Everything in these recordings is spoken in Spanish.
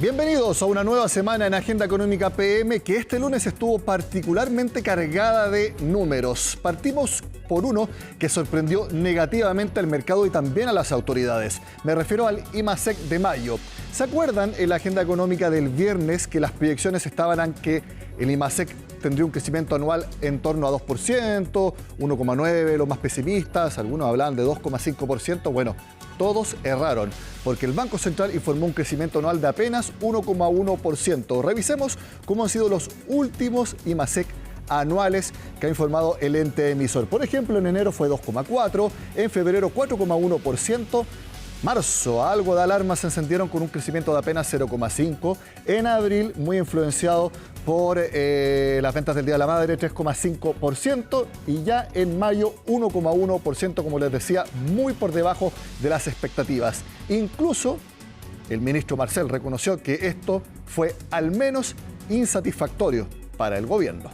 Bienvenidos a una nueva semana en Agenda Económica PM que este lunes estuvo particularmente cargada de números. Partimos por uno que sorprendió negativamente al mercado y también a las autoridades. Me refiero al IMASEC de mayo. ¿Se acuerdan en la Agenda Económica del viernes que las proyecciones estaban en que el IMASEC tendría un crecimiento anual en torno a 2%, 1,9%, los más pesimistas, algunos hablaban de 2,5%? Bueno, todos erraron, porque el Banco Central informó un crecimiento anual de apenas 1,1%. Revisemos cómo han sido los últimos IMASEC anuales que ha informado el ente emisor. Por ejemplo, en enero fue 2,4%, en febrero 4,1%, marzo algo de alarmas se encendieron con un crecimiento de apenas 0,5%, en abril muy influenciado por las ventas del Día de la Madre, 3,5%, y ya en mayo 1,1%, como les decía, muy por debajo de las expectativas. Incluso el ministro Marcel reconoció que esto fue al menos insatisfactorio para el gobierno.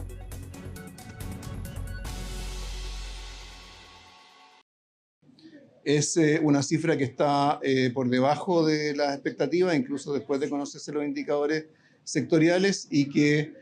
Es una cifra que está por debajo de las expectativas, incluso después de conocerse los indicadores sectoriales, y que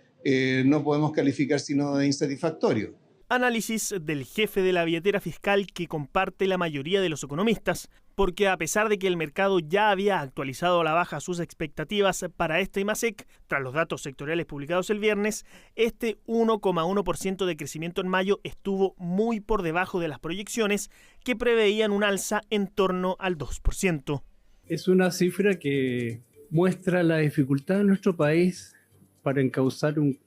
no podemos calificar sino de insatisfactorio. Análisis del jefe de la billetera fiscal que comparte la mayoría de los economistas, porque a pesar de que el mercado ya había actualizado a la baja sus expectativas para este IMASEC, tras los datos sectoriales publicados el viernes, este 1,1% de crecimiento en mayo estuvo muy por debajo de las proyecciones que preveían un alza en torno al 2%. Es una cifra que muestra la dificultad de nuestro país para encauzar un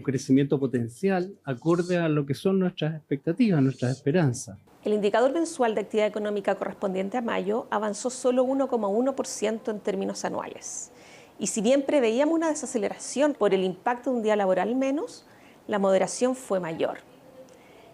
crecimiento potencial acorde a lo que son nuestras expectativas, nuestras esperanzas. El indicador mensual de actividad económica correspondiente a mayo avanzó solo 1,1% en términos anuales. Y si bien preveíamos una desaceleración por el impacto de un día laboral menos, la moderación fue mayor.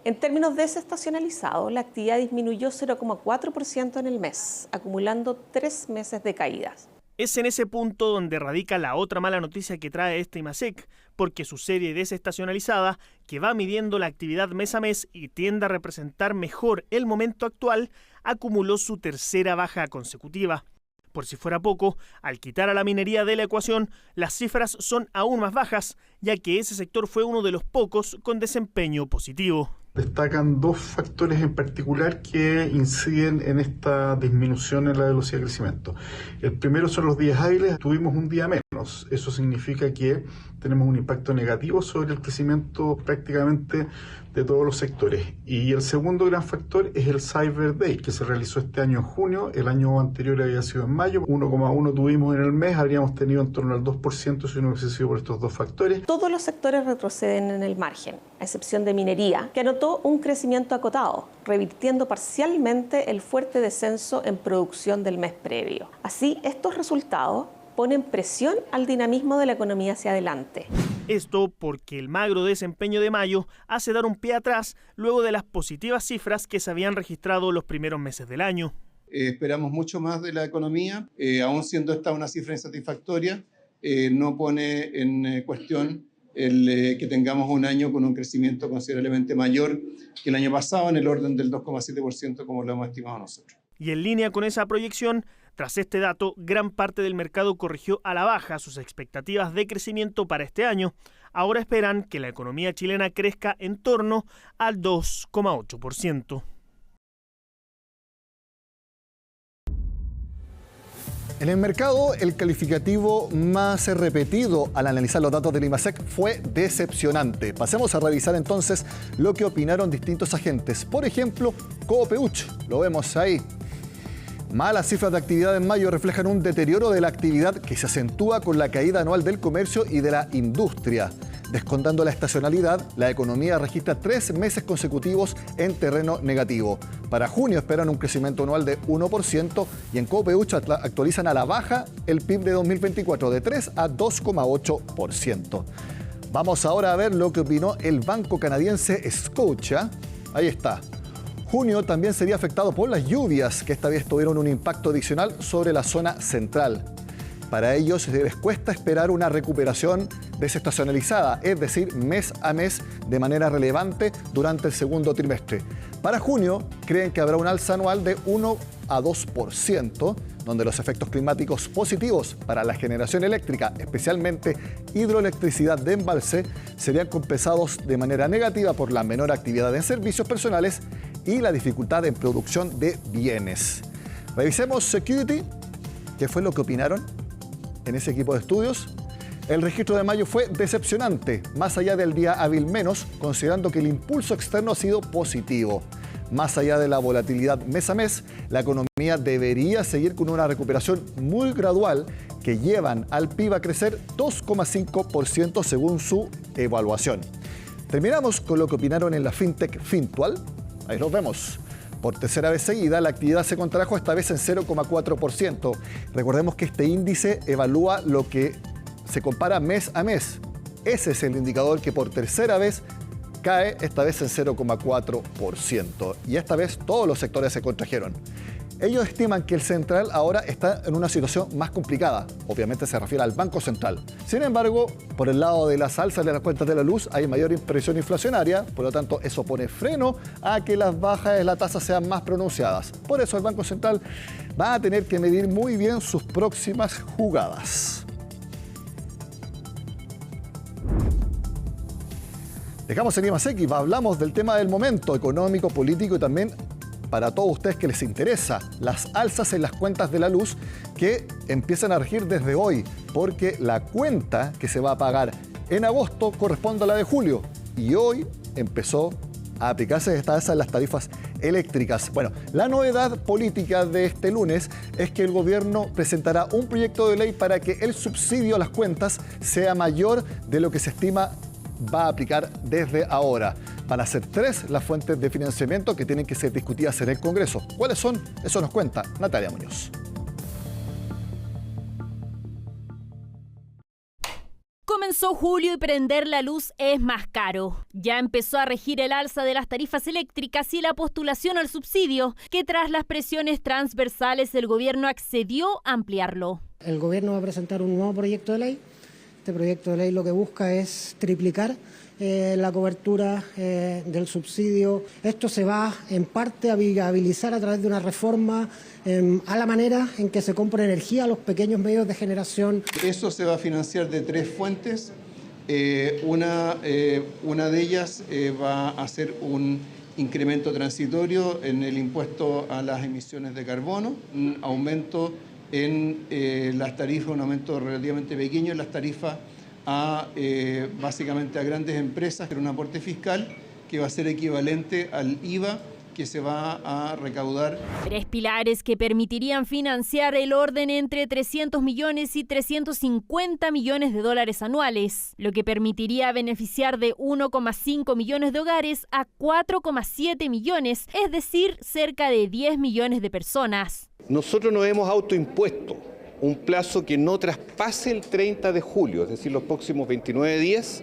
En términos desestacionalizados, la actividad disminuyó 0,4% en el mes, acumulando 3 meses de caídas. Es en ese punto donde radica la otra mala noticia que trae este IMASEC, porque su serie desestacionalizada, que va midiendo la actividad mes a mes y tiende a representar mejor el momento actual, acumuló su tercera baja consecutiva. Por si fuera poco, al quitar a la minería de la ecuación, las cifras son aún más bajas, ya que ese sector fue uno de los pocos con desempeño positivo. Destacan dos factores en particular que inciden en esta disminución en la velocidad de crecimiento. El primero son los días hábiles. Tuvimos un día menos. Eso significa que tenemos un impacto negativo sobre el crecimiento prácticamente de todos los sectores. Y el segundo gran factor es el Cyber Day, que se realizó este año en junio. El año anterior había sido en mayo. 1,1 tuvimos en el mes. Habríamos tenido en torno al 2% si no hubiese sido por estos dos factores. Todos los sectores retroceden en el margen, a excepción de minería, que anotó un crecimiento acotado, revirtiendo parcialmente el fuerte descenso en producción del mes previo. Así, estos resultados ponen presión al dinamismo de la economía hacia adelante. Esto porque el magro desempeño de mayo hace dar un pie atrás luego de las positivas cifras que se habían registrado los primeros meses del año. Esperamos mucho más de la economía, aún siendo esta una cifra insatisfactoria, no pone en cuestión el que tengamos un año con un crecimiento considerablemente mayor que el año pasado, en el orden del 2,7%, como lo hemos estimado nosotros. Y en línea con esa proyección, tras este dato, gran parte del mercado corrigió a la baja sus expectativas de crecimiento para este año. Ahora esperan que la economía chilena crezca en torno al 2,8%. En el mercado, el calificativo más repetido al analizar los datos del IMASEC fue decepcionante. Pasemos a revisar entonces lo que opinaron distintos agentes. Por ejemplo, Copeuch, lo vemos ahí. Malas cifras de actividad en mayo reflejan un deterioro de la actividad que se acentúa con la caída anual del comercio y de la industria. Descontando la estacionalidad, la economía registra 3 meses consecutivos en terreno negativo. Para junio esperan un crecimiento anual de 1% y en Copeuch actualizan a la baja el PIB de 2024 de 3 a 2,8%. Vamos ahora a ver lo que opinó el banco canadiense Scotia. Ahí está. Junio también sería afectado por las lluvias, que esta vez tuvieron un impacto adicional sobre la zona central. Para ellos les cuesta esperar una recuperación desestacionalizada, es decir, mes a mes de manera relevante durante el segundo trimestre. Para junio creen que habrá un alza anual de 1 a 2%. donde los efectos climáticos positivos para la generación eléctrica, especialmente hidroelectricidad de embalse, serían compensados de manera negativa por la menor actividad en servicios personales y la dificultad en producción de bienes. Revisemos Security, ¿qué fue lo que opinaron en ese equipo de estudios? El registro de mayo fue decepcionante, más allá del día hábil menos, considerando que el impulso externo ha sido positivo. Más allá de la volatilidad mes a mes, la economía debería seguir con una recuperación muy gradual que llevan al PIB a crecer 2,5% según su evaluación. Terminamos con lo que opinaron en la FinTech Fintual. Ahí los vemos. Por tercera vez seguida, la actividad se contrajo, esta vez en 0,4%. Recordemos que este índice evalúa lo que se compara mes a mes. Ese es el indicador que por tercera vez cae, esta vez en 0,4%. Y esta vez todos los sectores se contrajeron. Ellos estiman que el central ahora está en una situación más complicada. Obviamente se refiere al Banco Central. Sin embargo, por el lado de las alzas de las cuentas de la luz hay mayor presión inflacionaria, por lo tanto eso pone freno a que las bajas de la tasa sean más pronunciadas. Por eso el Banco Central va a tener que medir muy bien sus próximas jugadas. Dejamos en IMASEC y hablamos del tema del momento económico, político y también para todos ustedes que les interesa, las alzas en las cuentas de la luz que empiezan a regir desde hoy, porque la cuenta que se va a pagar en agosto corresponde a la de julio y hoy empezó a aplicarse esta alza en las tarifas eléctricas. Bueno, la novedad política de este lunes es que el gobierno presentará un proyecto de ley para que el subsidio a las cuentas sea mayor de lo que se estima va a aplicar desde ahora. Van a ser 3 las fuentes de financiamiento que tienen que ser discutidas en el Congreso. ¿Cuáles son? Eso nos cuenta Natalia Muñoz. Comenzó julio y prender la luz es más caro. Ya empezó a regir el alza de las tarifas eléctricas y la postulación al subsidio, que tras las presiones transversales el gobierno accedió a ampliarlo. El gobierno va a presentar un nuevo proyecto de ley. Este proyecto de ley lo que busca es triplicar la cobertura del subsidio. Esto se va en parte a viabilizar a través de una reforma a la manera en que se compra energía a los pequeños medios de generación. Eso se va a financiar de 3 fuentes. Una de ellas va a ser un incremento transitorio en el impuesto a las emisiones de carbono, un aumento en las tarifas, un aumento relativamente pequeño en las tarifas básicamente a grandes empresas, pero un aporte fiscal que va a ser equivalente al IVA que se va a recaudar. 3 pilares que permitirían financiar el orden entre 300 millones y 350 millones de dólares anuales, lo que permitiría beneficiar de 1,5 millones de hogares a 4,7 millones, es decir, cerca de 10 millones de personas. Nosotros nos hemos autoimpuesto un plazo que no traspase el 30 de julio, es decir, los próximos 29 días,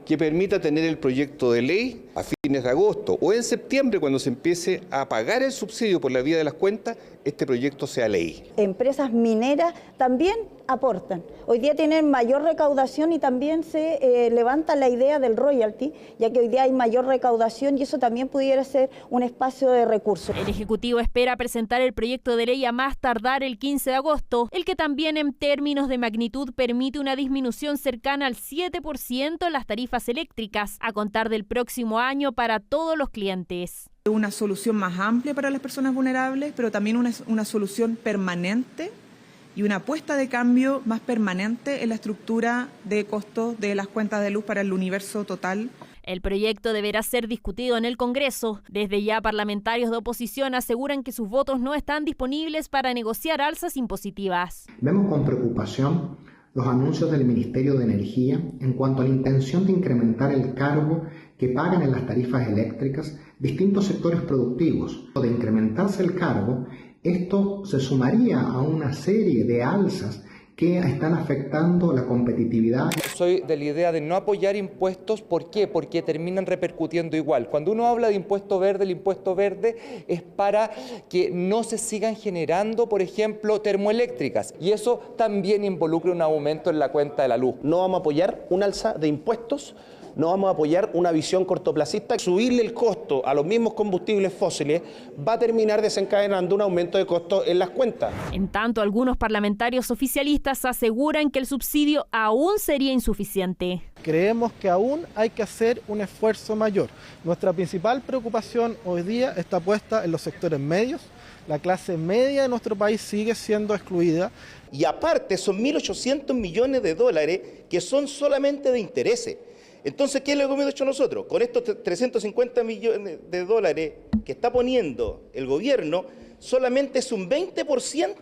que permita tener el proyecto de ley a fines de agosto o en septiembre, cuando se empiece a pagar el subsidio por la vía de las cuentas, este proyecto sea ley. Empresas mineras también aportan. Hoy día tienen mayor recaudación y también se levanta la idea del royalty, ya que hoy día hay mayor recaudación y eso también pudiera ser un espacio de recursos. El Ejecutivo espera presentar el proyecto de ley a más tardar el 15 de agosto, el que también en términos de magnitud permite una disminución cercana al 7% en las tarifas eléctricas, a contar del próximo año para todos los clientes. Una solución más amplia para las personas vulnerables, pero también una solución permanente y una apuesta de cambio más permanente en la estructura de costos de las cuentas de luz para el universo total. El proyecto deberá ser discutido en el Congreso. Desde ya, parlamentarios de oposición aseguran que sus votos no están disponibles para negociar alzas impositivas. Vemos con preocupación los anuncios del Ministerio de Energía en cuanto a la intención de incrementar el cargo que pagan en las tarifas eléctricas distintos sectores productivos. De incrementarse el cargo, esto se sumaría a una serie de alzas que están afectando la competitividad. Soy de la idea de no apoyar impuestos. ¿Por qué? Porque terminan repercutiendo igual. Cuando uno habla de impuesto verde, el impuesto verde es para que no se sigan generando, por ejemplo, termoeléctricas. Y eso también involucra un aumento en la cuenta de la luz. No vamos a apoyar un alza de impuestos no vamos a apoyar una visión cortoplacista. Subirle el costo a los mismos combustibles fósiles va a terminar desencadenando un aumento de costos en las cuentas. En tanto, algunos parlamentarios oficialistas aseguran que el subsidio aún sería insuficiente. Creemos que aún hay que hacer un esfuerzo mayor. Nuestra principal preocupación hoy día está puesta en los sectores medios. La clase media de nuestro país sigue siendo excluida. Y aparte son 1.800 millones de dólares que son solamente de intereses. Entonces, ¿qué es lo que hemos hecho nosotros? Con estos 350 millones de dólares que está poniendo el gobierno, solamente es un 20%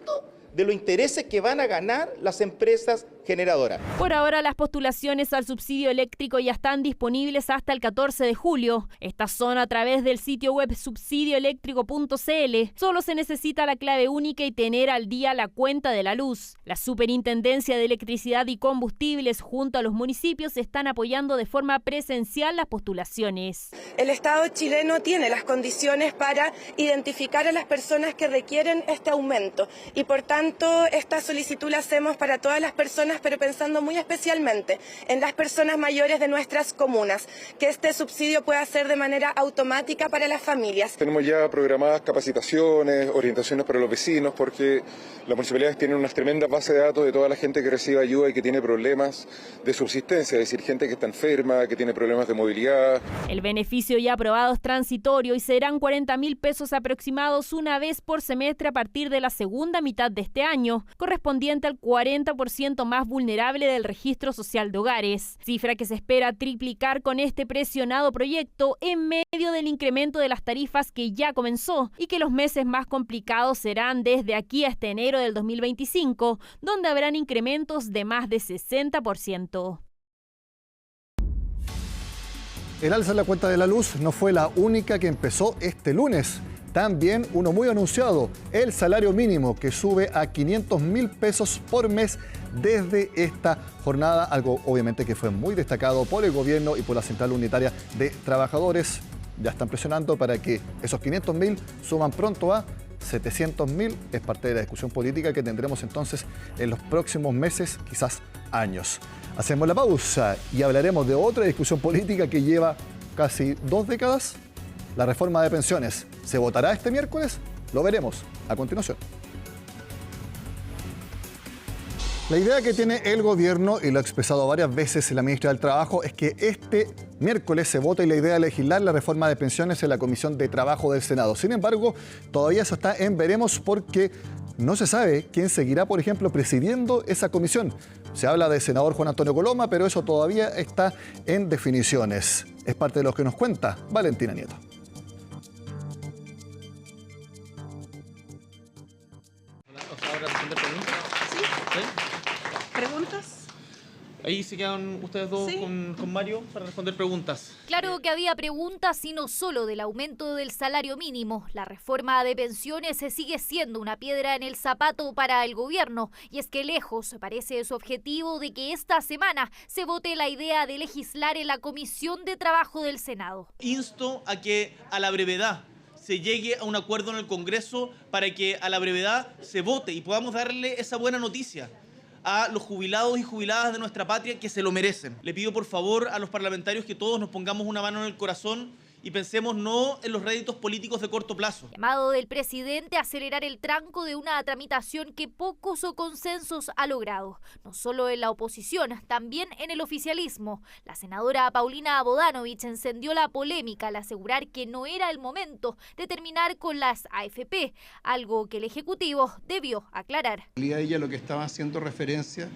de los intereses que van a ganar las empresas generadoras. Por ahora, las postulaciones al subsidio eléctrico ya están disponibles hasta el 14 de julio. Estas son a través del sitio web subsidioeléctrico.cl. Solo se necesita la clave única y tener al día la cuenta de la luz. La Superintendencia de Electricidad y Combustibles junto a los municipios están apoyando de forma presencial las postulaciones. El Estado chileno tiene las condiciones para identificar a las personas que requieren este aumento y por tanto esta solicitud la hacemos para todas las personas, pero pensando muy especialmente en las personas mayores de nuestras comunas, que este subsidio pueda ser de manera automática para las familias. Tenemos ya programadas capacitaciones, orientaciones para los vecinos, porque las municipalidades tienen unas tremendas bases de datos de toda la gente que recibe ayuda y que tiene problemas de subsistencia, es decir, gente que está enferma, que tiene problemas de movilidad. El beneficio ya aprobado es transitorio y serán 40.000 pesos aproximados una vez por semestre a partir de la segunda mitad de este año, correspondiente al 40% más vulnerable del registro social de hogares, cifra que se espera triplicar con este presionado proyecto en medio del incremento de las tarifas que ya comenzó y que los meses más complicados serán desde aquí hasta enero del 2025, donde habrán incrementos de más de 60%. El alza en la cuenta de la luz no fue la única que empezó este lunes. También uno muy anunciado, el salario mínimo, que sube a 500.000 pesos por mes desde esta jornada, algo obviamente que fue muy destacado por el gobierno y por la Central Unitaria de Trabajadores. Ya están presionando para que esos 500.000 suban pronto a 700.000. Es parte de la discusión política que tendremos entonces en los próximos meses, quizás años. Hacemos la pausa y hablaremos de otra discusión política que lleva casi 2 décadas. La reforma de pensiones, ¿se votará este miércoles? Lo veremos a continuación. La idea que tiene el gobierno, y lo ha expresado varias veces la ministra del Trabajo, es que este miércoles se vote la idea de legislar la reforma de pensiones en la Comisión de Trabajo del Senado. Sin embargo, todavía eso está en veremos porque no se sabe quién seguirá, por ejemplo, presidiendo esa comisión. Se habla del senador Juan Antonio Coloma, pero eso todavía está en definiciones. Es parte de lo que nos cuenta Valentina Nieto. ¿Preguntas? Ahí se quedan ustedes dos con Mario para responder preguntas. Claro que había preguntas y no solo del aumento del salario mínimo. La reforma de pensiones sigue siendo una piedra en el zapato para el gobierno. Y es que lejos parece su objetivo de que esta semana se vote la idea de legislar en la Comisión de Trabajo del Senado. Insto a que a la brevedad se llegue a un acuerdo en el Congreso para que a la brevedad se vote y podamos darle esa buena noticia a los jubilados y jubiladas de nuestra patria que se lo merecen. Le pido por favor a los parlamentarios que todos nos pongamos una mano en el corazón y pensemos no en los réditos políticos de corto plazo. Llamado del presidente a acelerar el tranco de una tramitación que pocos consensos ha logrado, no solo en la oposición, también en el oficialismo. La senadora Paulina Bodanovich encendió la polémica al asegurar que no era el momento de terminar con las AFP, algo que el Ejecutivo debió aclarar. Ella lo que estaba haciendo referencia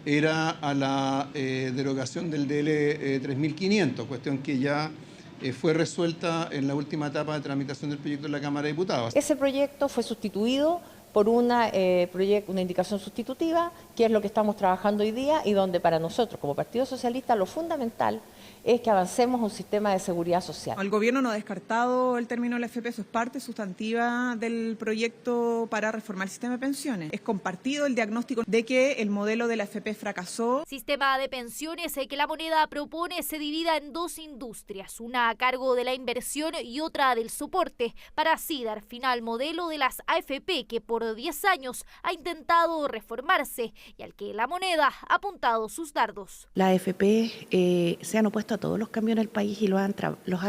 era a la derogación del DL 3500, cuestión que ya fue resuelta en la última etapa de tramitación del proyecto en la Cámara de Diputados. Ese proyecto fue sustituido por una indicación sustitutiva, que es lo que estamos trabajando hoy día y donde para nosotros como Partido Socialista lo fundamental es que avancemos un sistema de seguridad social. El gobierno no ha descartado el término de la AFP, eso es parte sustantiva del proyecto para reformar el sistema de pensiones. Es compartido el diagnóstico de que el modelo de la AFP fracasó. Sistema de pensiones que la moneda propone se divida en dos industrias, una a cargo de la inversión y otra del soporte, para así dar fin al modelo de las AFP que por 10 años ha intentado reformarse y al que la moneda ha apuntado sus dardos. La AFP se han opuesto a todos los cambios en el país y los han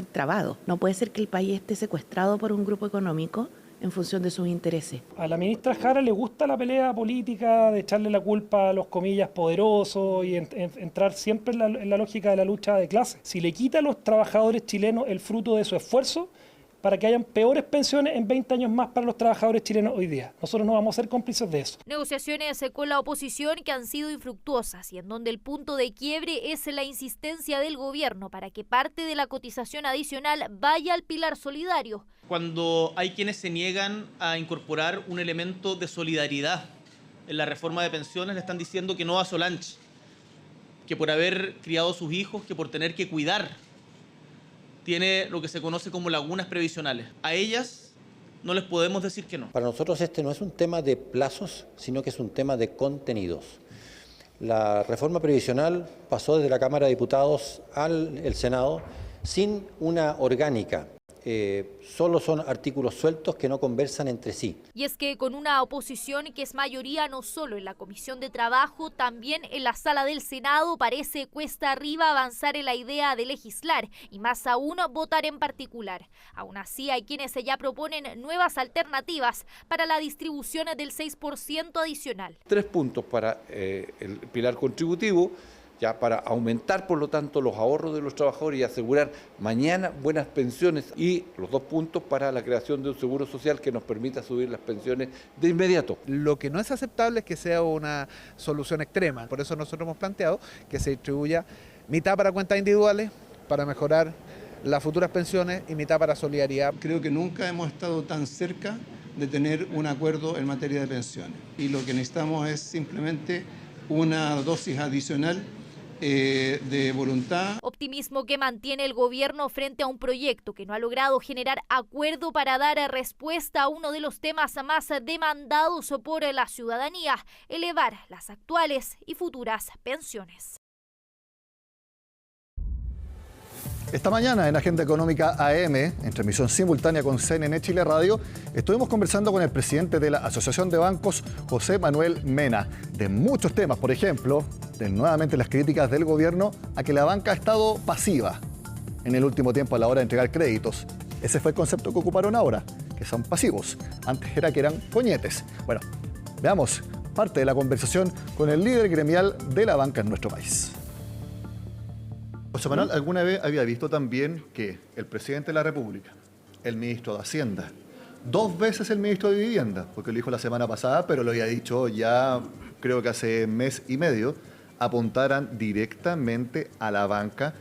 trabado. No puede ser que el país esté secuestrado por un grupo económico en función de sus intereses. A la ministra Jara le gusta la pelea política, de echarle la culpa a los comillas poderosos y entrar siempre en la lógica de la lucha de clase. Si le quita a los trabajadores chilenos el fruto de su esfuerzo, para que hayan peores pensiones en 20 años más para los trabajadores chilenos hoy día. Nosotros no vamos a ser cómplices de eso. Negociaciones con la oposición que han sido infructuosas y en donde el punto de quiebre es la insistencia del gobierno para que parte de la cotización adicional vaya al pilar solidario. Cuando hay quienes se niegan a incorporar un elemento de solidaridad en la reforma de pensiones, le están diciendo que no a Solange, que por haber criado sus hijos, que por tener que cuidar, tiene lo que se conoce como lagunas previsionales. A ellas no les podemos decir que no. Para nosotros este no es un tema de plazos, sino que es un tema de contenidos. La reforma previsional pasó desde la Cámara de Diputados al Senado sin una orgánica. Solo son artículos sueltos que no conversan entre sí. Y es que con una oposición que es mayoría no solo en la Comisión de Trabajo, también en la sala del Senado parece cuesta arriba avanzar en la idea de legislar y más aún votar en particular. Aún así hay quienes ya proponen nuevas alternativas para la distribución del 6% adicional. 3 puntos para el pilar contributivo, ya para aumentar, por lo tanto, los ahorros de los trabajadores y asegurar mañana buenas pensiones, y los 2 puntos para la creación de un seguro social que nos permita subir las pensiones de inmediato. Lo que no es aceptable es que sea una solución extrema, por eso nosotros hemos planteado que se distribuya mitad para cuentas individuales, para mejorar las futuras pensiones, y mitad para solidaridad. Creo que nunca hemos estado tan cerca de tener un acuerdo en materia de pensiones, y lo que necesitamos es simplemente una dosis adicional de voluntad. Optimismo que mantiene el gobierno frente a un proyecto que no ha logrado generar acuerdo para dar respuesta a uno de los temas más demandados por la ciudadanía: elevar las actuales y futuras pensiones. Esta mañana en Agenda Económica AM, en transmisión simultánea con CNN Chile Radio, estuvimos conversando con el presidente de la Asociación de Bancos, José Manuel Mena, de muchos temas, por ejemplo, de nuevamente las críticas del gobierno a que la banca ha estado pasiva en el último tiempo a la hora de entregar créditos. Ese fue el concepto que ocuparon ahora, que son pasivos. Antes era que eran coñetes. Bueno, veamos parte de la conversación con el líder gremial de la banca en nuestro país. José Manuel, ¿alguna vez había visto también que el presidente de la República, el ministro de Hacienda, 2 veces el ministro de Vivienda, porque lo dijo la semana pasada, pero lo había dicho ya creo que hace mes y medio, apuntaran directamente a la banca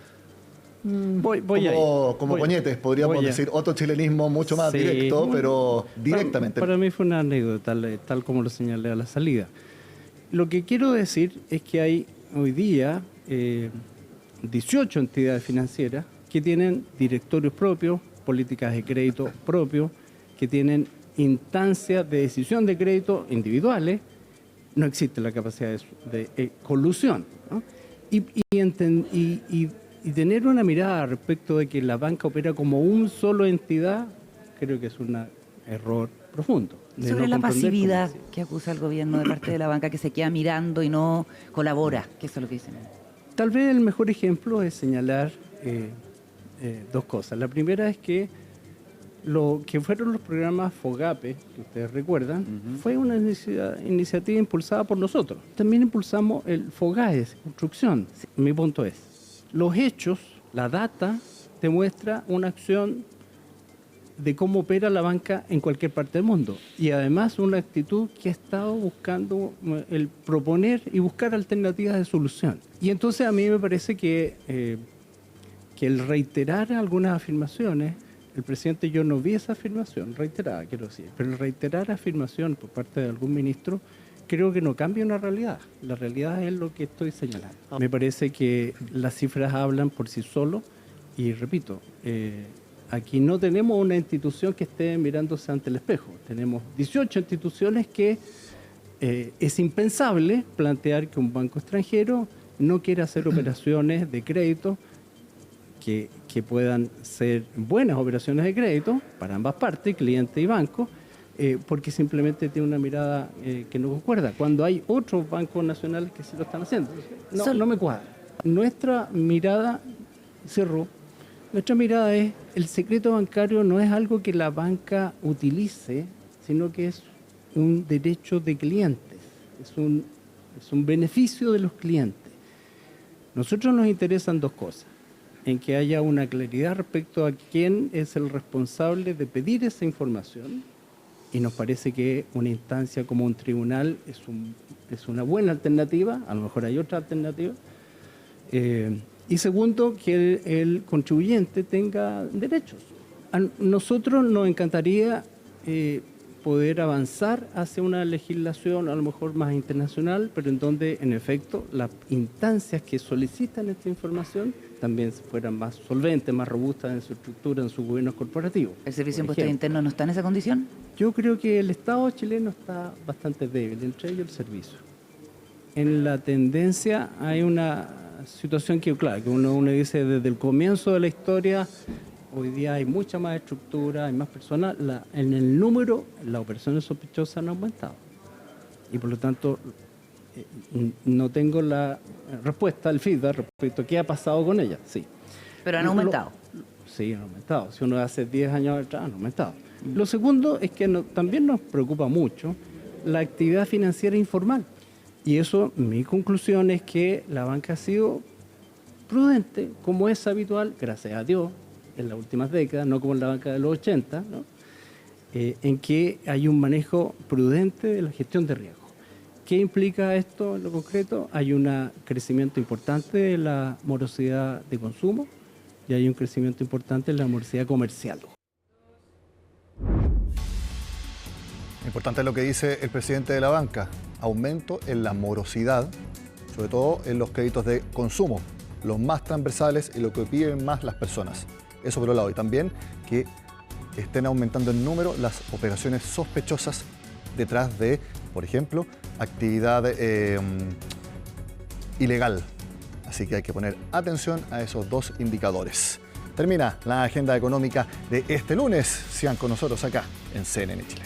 como coñetes, podríamos decir, otro chilenismo mucho más directo, pero directamente? Para mí fue una anécdota, tal como lo señalé a la salida. Lo que quiero decir es que hay hoy día 18 entidades financieras que tienen directorios propios, políticas de crédito propios, que tienen instancias de decisión de crédito individuales. No existe la capacidad de colusión, ¿no? Y tener una mirada respecto de que la banca opera como una sola entidad, creo que es un error profundo. Sobre la pasividad que acusa el gobierno de parte de la banca, que se queda mirando y no colabora, que eso es lo que dicen. Tal vez el mejor ejemplo es señalar 2 cosas. La primera es que lo que fueron los programas FOGAPE, que ustedes recuerdan, fue una iniciativa impulsada por nosotros. También impulsamos el FOGAES, construcción. Mi punto es, los hechos, la data, demuestra una acción de cómo opera la banca en cualquier parte del mundo. Y además una actitud que ha estado buscando el proponer y buscar alternativas de solución. Y entonces a mí me parece que el reiterar algunas afirmaciones, el presidente, yo no vi esa afirmación, reiterada quiero decir, pero el reiterar afirmación por parte de algún ministro, creo que no cambia una realidad. La realidad es lo que estoy señalando. Me parece que las cifras hablan por sí solos y repito, aquí no tenemos una institución que esté mirándose ante el espejo. Tenemos 18 instituciones que es impensable plantear que un banco extranjero no quiera hacer operaciones de crédito que puedan ser buenas operaciones de crédito para ambas partes, cliente y banco, porque simplemente tiene una mirada que no concuerda, cuando hay otros bancos nacionales que sí lo están haciendo. No me cuadra. Nuestra mirada cierro. Nuestra mirada es, el secreto bancario no es algo que la banca utilice, sino que es un derecho de clientes, es un beneficio de los clientes. Nosotros nos interesan dos cosas, en que haya una claridad respecto a quién es el responsable de pedir esa información, y nos parece que una instancia como un tribunal es una buena alternativa, a lo mejor hay otra alternativa. Y segundo, que el contribuyente tenga derechos. A nosotros nos encantaría poder avanzar hacia una legislación a lo mejor más internacional, pero en donde, en efecto, las instancias que solicitan esta información también fueran más solventes, más robustas en su estructura, en sus gobiernos corporativos. ¿El Servicio de Impuestos Internos no está en esa condición? Yo creo que el Estado chileno está bastante débil, entre ellos el servicio. En la tendencia hay una situación que, claro, que uno dice desde el comienzo de la historia, hoy día hay mucha más estructura, hay más personas, en el número las operaciones sospechosas han aumentado. Y por lo tanto, no tengo la respuesta, el feedback respecto a qué ha pasado con ellas, sí. Pero han aumentado. Sí, han aumentado. Si uno hace 10 años atrás, han aumentado. Lo segundo es que también nos preocupa mucho la actividad financiera informal. Y eso, mi conclusión es que la banca ha sido prudente, como es habitual, gracias a Dios, en las últimas décadas, no como en la banca de los 80, ¿no? En que hay un manejo prudente de la gestión de riesgo. ¿Qué implica esto en lo concreto? Hay un crecimiento importante de la morosidad de consumo y hay un crecimiento importante en la morosidad comercial. Importante lo que dice el presidente de la banca, aumento en la morosidad, sobre todo en los créditos de consumo, los más transversales y lo que piden más las personas. Eso por un lado, y también que estén aumentando en número las operaciones sospechosas detrás de, por ejemplo, actividad ilegal. Así que hay que poner atención a esos dos indicadores. Termina la agenda económica de este lunes. Sigan con nosotros acá en CNN Chile.